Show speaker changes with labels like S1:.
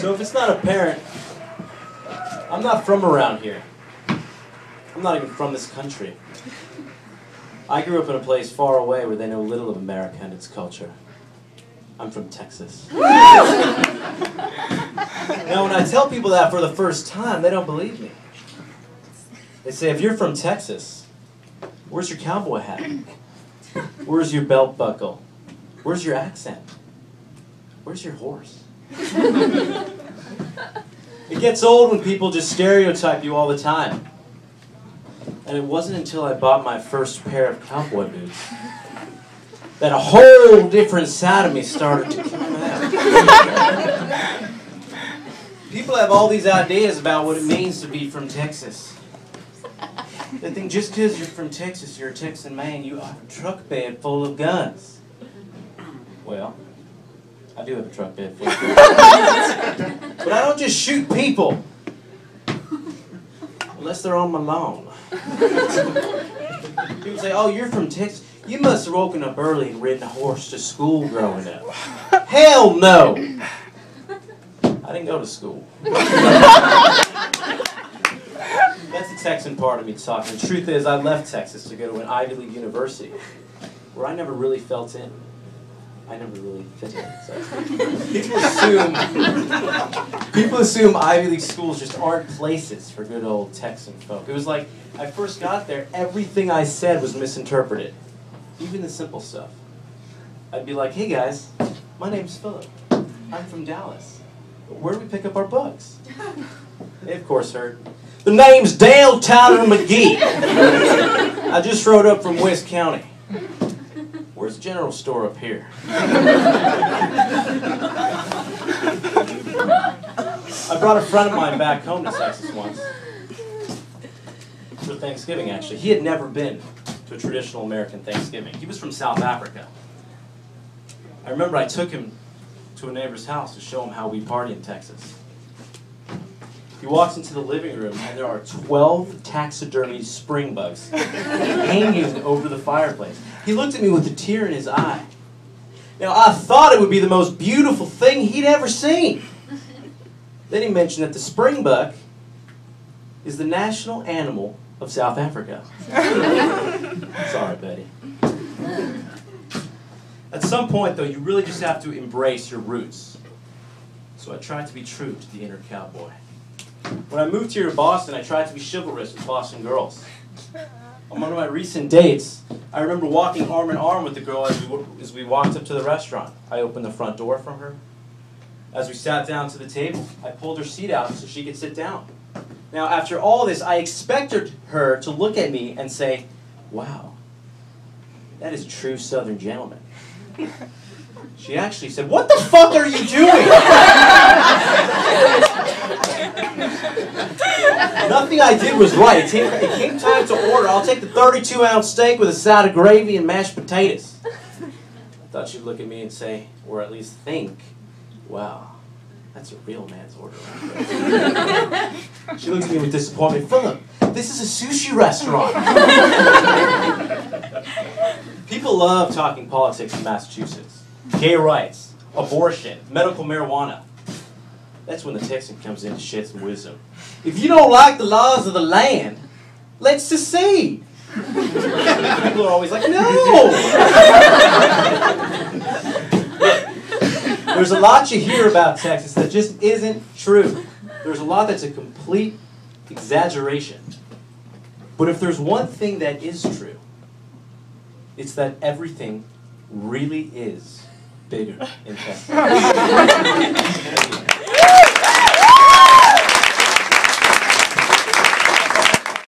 S1: So if it's not apparent, I'm not from around here. I'm not even from this country. I grew up in a place far away where they know little of America and its culture. I'm from Texas. Now, when I tell people that for the first time, they don't believe me. They say, if you're from Texas, where's your cowboy hat? Where's your belt buckle? Where's your accent? Where's your horse? It gets old when people just stereotype you all the time. And it wasn't until I bought my first pair of cowboy boots that a whole different side of me started to come out. People have all these ideas about what it means to be from Texas. They think just because you're from Texas, you're a Texan man, you have a truck bed full of guns. Well, I do have a truck bed full of guns. But I don't just shoot people. Unless they're on my lawn. People say, oh, you're from Texas. You must have woken up early and ridden a horse to school growing up. Hell no! I didn't go to school. That's the Texan part of me talking. The truth is, I left Texas to go to an Ivy League university where I never really felt in. I never really fit in. So. People assume Ivy League schools just aren't places for good old Texan folk. It was like, I first got there, everything I said was misinterpreted. Even the simple stuff. I'd be like, hey guys, my name's Phillip. I'm from Dallas. Where do we pick up our books? They of course heard, the name's Dale Tyler McGee. I just rode up from West County. Where's the general store up here? I brought a friend of mine back home to Texas once. For Thanksgiving, actually. He had never been to a traditional American Thanksgiving. He was from South Africa. I remember I took him to a neighbor's house to show him how we party in Texas. He walks into the living room and there are 12 taxidermy spring bugs hanging over the fireplace. He looked at me with a tear in his eye. Now, I thought it would be the most beautiful thing he'd ever seen. Then he mentioned that the springbok is the national animal of South Africa. Sorry, Betty. At some point, though, you really just have to embrace your roots. So I tried to be true to the inner cowboy. When I moved here to Boston, I tried to be chivalrous with Boston girls. On one of my recent dates, I remember walking arm in arm with the girl as we walked up to the restaurant. I opened the front door for her. As we sat down to the table, I pulled her seat out so she could sit down. Now, after all this, I expected her to look at me and say, wow, that is a true Southern gentleman. She actually said, what the fuck are you doing? Nothing I did was right. It came time to order. I'll take the 32-ounce steak with a side of gravy and mashed potatoes. I thought she'd look at me and say, or at least think, wow, that's a real man's order right there. She looked at me with disappointment. Phillip, this is a sushi restaurant. People love talking politics in Massachusetts. Gay rights, abortion, medical marijuana. That's when the Texan comes in to shed some wisdom. If you don't like the laws of the land, let's secede. People are always like, no! There's a lot you hear about Texas that just isn't true. There's a lot that's a complete exaggeration. But if there's one thing that is true, it's that everything really is bigger in Texas.